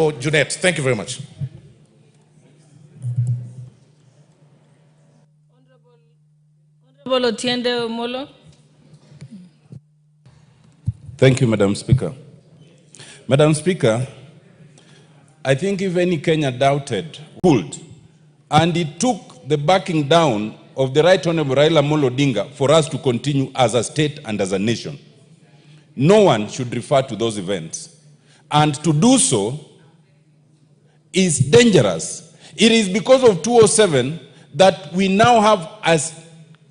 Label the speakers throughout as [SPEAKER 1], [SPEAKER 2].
[SPEAKER 1] Oh, Junet, thank you very much.
[SPEAKER 2] Honorable Otiende Molo.
[SPEAKER 3] Thank you, Madam Speaker. Madam Speaker, I think if any Kenya doubted, pulled, and it took the backing down of the Right Honorable Raila Odinga for us to continue as a state and as a nation. No one should refer to those events. And to do so is dangerous. It is because of 207 that we now have a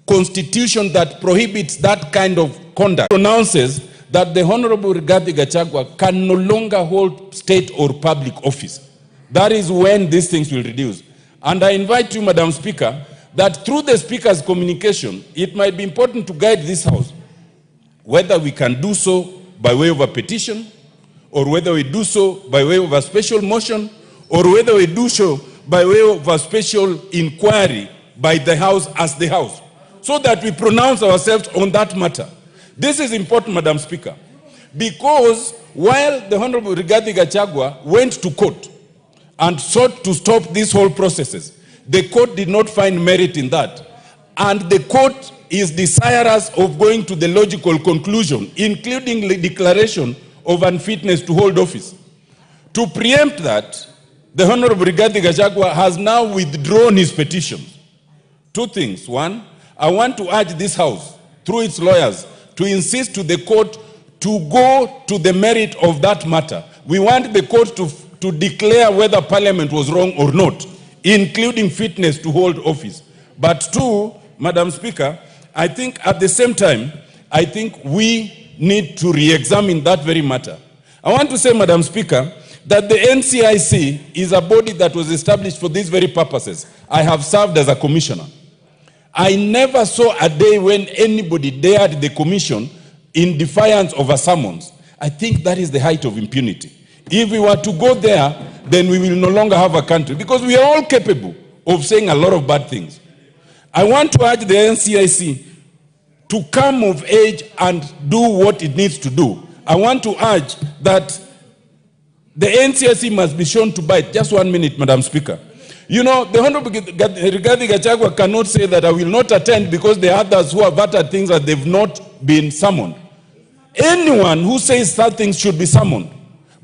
[SPEAKER 3] constitution that prohibits that kind of conduct. Pronounces that the Honorable Gachagua can no longer hold state or public office. That is when these things will reduce. And I invite you, Madam Speaker, that through the Speaker's communication, it might be important to guide this House, whether we can do so by way of a petition, or whether we do so by way of a special motion, or whether we do so by way of a special inquiry by the House as the House, so that we pronounce ourselves on that matter. This is important, Madam Speaker, because while the Honorable Gachagua went to court and sought to stop these whole processes, the court did not find merit in that. And the court is desirous of going to the logical conclusion, including the declaration of unfitness to hold office. To preempt that, the Honorable Gachagua has now withdrawn his petition. Two things. One, I want to urge this House, through its lawyers, to insist to the court to go to the merit of that matter. We want the court to declare whether Parliament was wrong or not, including fitness to hold office. But two, Madam Speaker, I think at the same time, I think we need to re-examine that very matter. I want to say, Madam Speaker, that the NCIC is a body that was established for these very purposes. I have served as a commissioner. I never saw a day when anybody dared the commission in defiance of a summons. I think that is the height of impunity. If we were to go there, then we will no longer have a country, because we are all capable of saying a lot of bad things. I want to urge the NCIC to come of age and do what it needs to do. I want to urge that the NCIC must be shown to bite. Just 1 minute, Madam Speaker. You know, the Honorable Gachagua cannot say that I will not attend because there are others who have uttered things that they've not been summoned. Anyone who says that things should be summoned.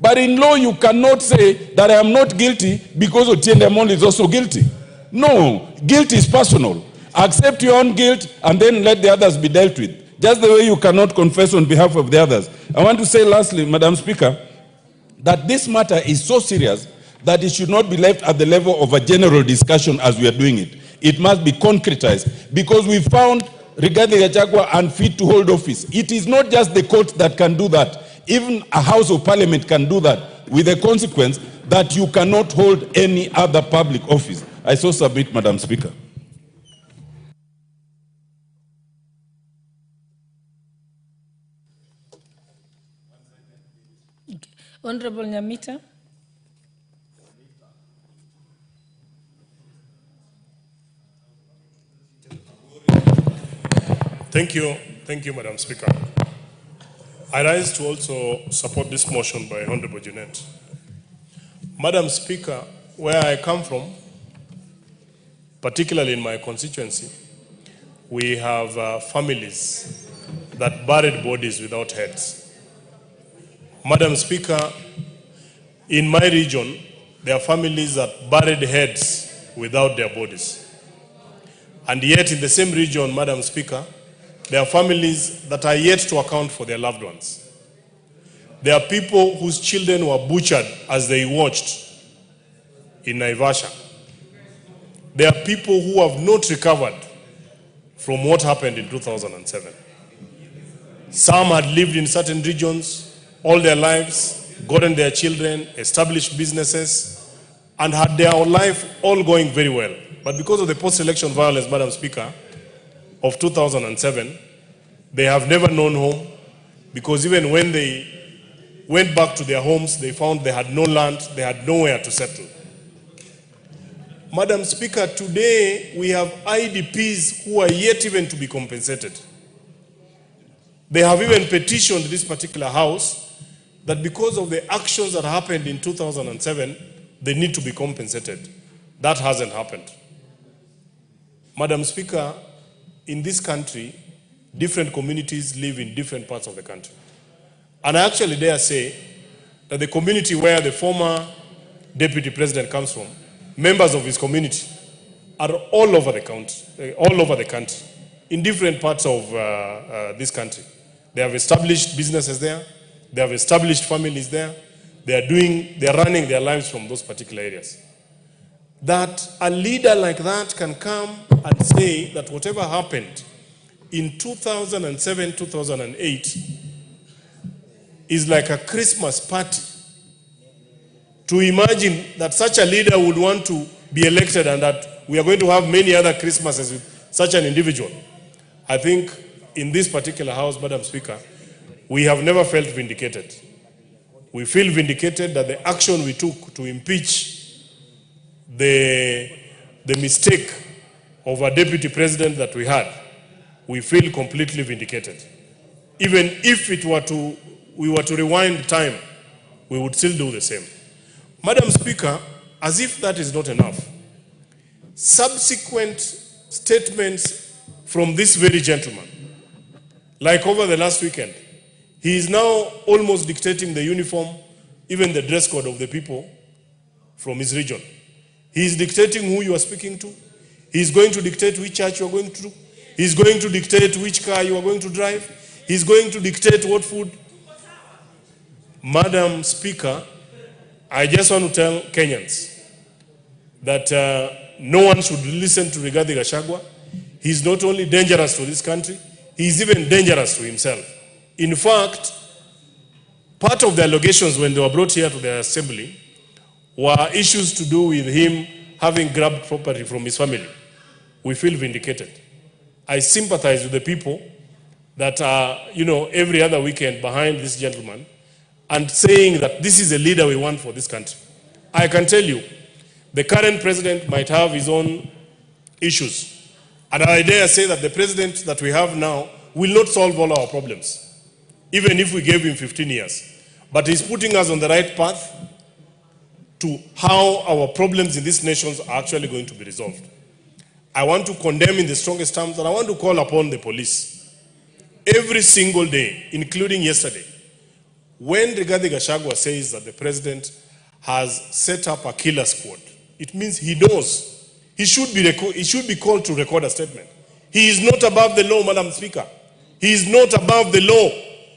[SPEAKER 3] But in law, you cannot say that I am not guilty because Otiende Molo is also guilty. No, guilt is personal. Accept your own guilt and then let the others be dealt with. Just the way you cannot confess on behalf of the others. I want to say lastly, Madam Speaker, that this matter is so serious that it should not be left at the level of a general discussion as we are doing it. It must be concretized, because we found Gachagua unfit to hold office. It is not just the court that can do that. Even a House of Parliament can do that, with the consequence that you cannot hold any other public office. I so submit, Madam Speaker.
[SPEAKER 2] Okay. Honorable Nyamita.
[SPEAKER 4] Thank you, Madam Speaker. I rise to also support this motion by Honorable Junet. Madam Speaker, where I come from, particularly in my constituency, we have families that buried bodies without heads. Madam Speaker, in my region, there are families that buried heads without their bodies. And yet in the same region, Madam Speaker, there are families that are yet to account for their loved ones. There are people whose children were butchered as they watched in Naivasha. There are people who have not recovered from what happened in 2007. Some had lived in certain regions all their lives, gotten their children, established businesses, and had their life all going very well. But because of the post-election violence, Madam Speaker, of 2007, they have never known home, because even when they went back to their homes, they found they had no land, they had nowhere to settle. Madam Speaker, today we have IDPs who are yet even to be compensated. They have even petitioned this particular House that because of the actions that happened in 2007, they need to be compensated. That hasn't happened. Madam Speaker, in this country, different communities live in different parts of the country. And I actually dare say that the community where the former deputy president comes from, members of his community are all over the country, in different parts of this country. They have established businesses there. They have established families there. They are running their lives from those particular areas. That a leader like that can come and say that whatever happened in 2007, 2008 is like a Christmas party. To imagine that such a leader would want to be elected and that we are going to have many other Christmases with such an individual. I think in this particular house, Madam Speaker, we have never felt vindicated. We feel vindicated that the action we took to impeach the mistake of a deputy president that we had, we feel completely vindicated. Even if we were to rewind time, we would still do the same. Madam Speaker, as if that is not enough, subsequent statements from this very gentleman, like over the last weekend, he is now almost dictating the uniform, even the dress code of the people from his region. He is dictating who you are speaking to. He is going to dictate which church you are going to. He is going to dictate which car you are going to drive. He is going to dictate what food. Madam Speaker, I just want to tell Kenyans that no one should listen to Rigathi Gachagua. He is not only dangerous to this country, he is even dangerous to himself. In fact, part of the allegations when they were brought here to the assembly were issues to do with him having grabbed property from his family. We feel vindicated. I sympathize with the people that are, every other weekend behind this gentleman and saying that this is a leader we want for this country. I can tell you, the current president might have his own issues. And I dare say that the president that we have now will not solve all our problems, even if we gave him 15 years. But he's putting us on the right path to how our problems in these nations are actually going to be resolved. I want to condemn in the strongest terms, and I want to call upon the police every single day, including yesterday, when Rigathi Gachagua says that the president has set up a killer squad, it means he knows. He should be called to record a statement. He is not above the law, Madam Speaker. He is not above the law.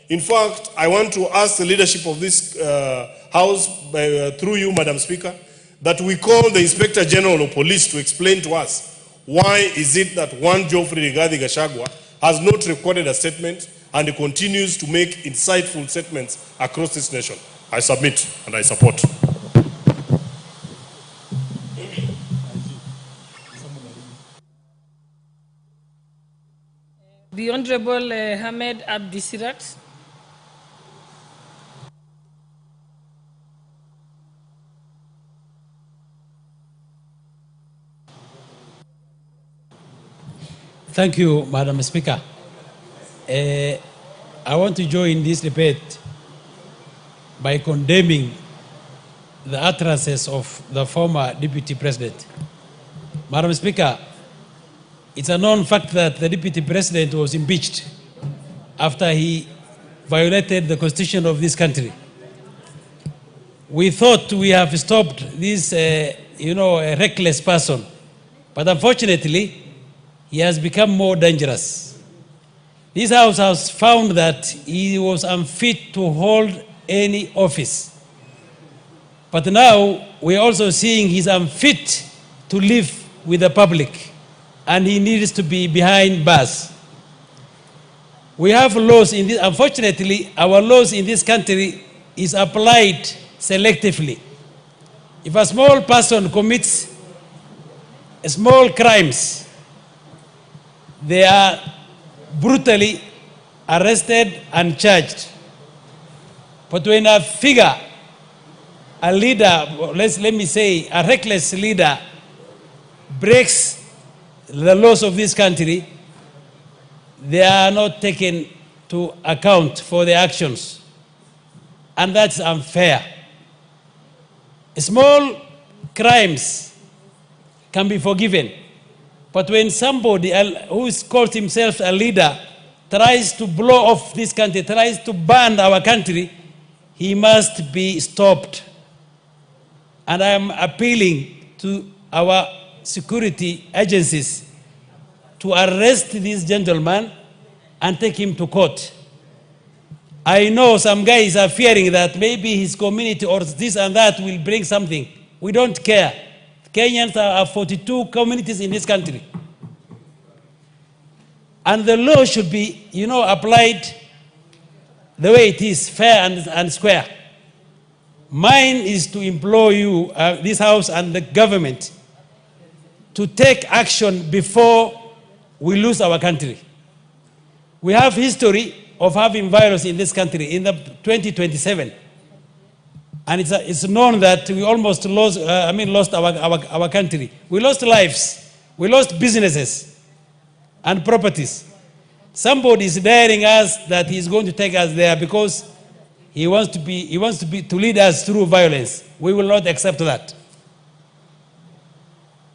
[SPEAKER 4] In fact, I want to ask the leadership of this House, through you, Madam Speaker, that we call the Inspector General of Police to explain to us why is it that one Geoffrey Rigathi Gachagua has not recorded a statement and he continues to make insightful statements across this nation. I submit and I support.
[SPEAKER 2] The Honorable Hamed Abdisirat.
[SPEAKER 1] Thank you, Madam Speaker. I want to join this debate by condemning the utterances of the former Deputy President. Madam Speaker, it's a known fact that the Deputy President was impeached after he violated the Constitution of this country. We thought we have stopped this, a reckless person, but unfortunately, he has become more dangerous. This House has found that he was unfit to hold any office. But now we're also seeing he's unfit to live with the public, and he needs to be behind bars. We have laws in this, unfortunately, our laws in this country is applied selectively. If a small person commits small crimes, they are brutally arrested and charged. But when a figure, a leader, let me say a reckless leader, breaks the laws of this country, they are not taken to account for their actions. and that's unfair. Small crimes can be forgiven, but when somebody who calls himself a leader tries to blow off this country, tries to ban our country, he must be stopped. And I am appealing to our security agencies to arrest this gentleman and take him to court. I know some guys are fearing that maybe his community or this and that will bring something. We don't care. Kenyans are 42 communities in this country. And the law should be, applied the way it is, fair and square. Mine is to implore you, this House and the government, to take action before we lose our country. We have history of having virus in this country in the 2027. And it's known that we almost lost our country. We lost lives. We lost businesses and properties. Somebody is daring us that he's going to take us there because he wants to lead us through violence. We will not accept that.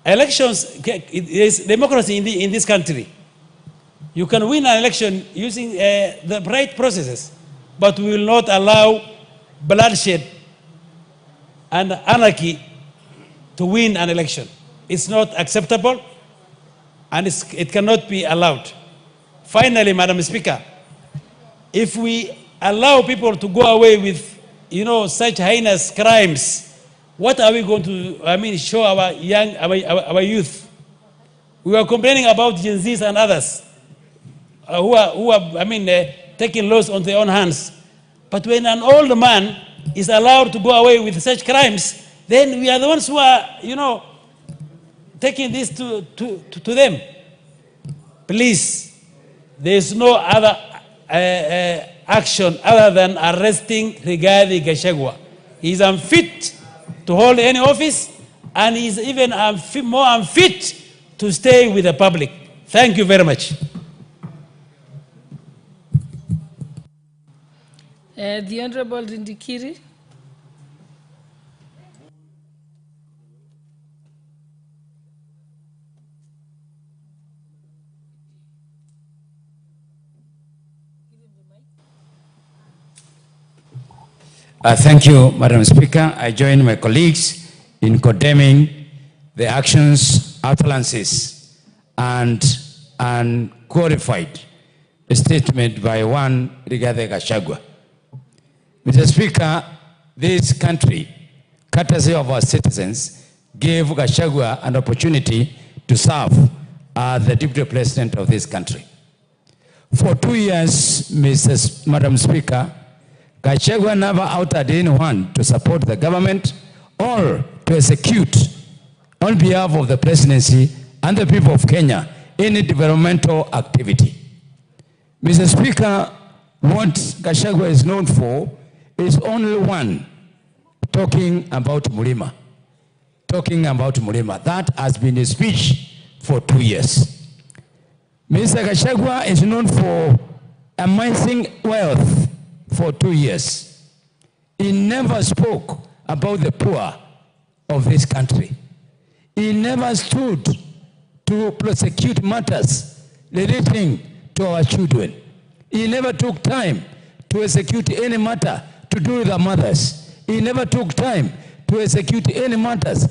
[SPEAKER 1] Elections is democracy in this country. You can win an election using the right processes, but we will not allow bloodshed and anarchy to win an election. It's not acceptable, and it cannot be allowed. Finally, Madam Speaker, if we allow people to go away with, such heinous crimes, what are we going to, show our youth? We were complaining about Gen Zs and others who are taking laws on their own hands. But when an old man is allowed to go away with such crimes, then we are the ones who are, taking this to them. Please, there is no other action other than arresting Rigathi Gachagua. He is unfit to hold any office, and he is even more unfit to stay with the public. Thank you very much.
[SPEAKER 2] The Honorable Rindikiri.
[SPEAKER 5] Thank you, Madam Speaker. I join my colleagues in condemning the actions, utterances, and unqualified statement by one Rigathi Gachagua. Mr. Speaker, this country, courtesy of our citizens, gave Gachagua an opportunity to serve as the Deputy President of this country. For 2 years, Madam Speaker, Gachagua never outed anyone to support the government or to execute on behalf of the presidency and the people of Kenya any developmental activity. Mr. Speaker, what Gachagua is known for is only one, talking about Mulima. Talking about Mulima. That has been his speech for 2 years. Mr. Gachagua is known for amassing wealth for 2 years. He never spoke about the poor of this country. He never stood to prosecute matters relating to our children. He never took time to execute any matter to do with the mothers. He never took time to execute any matters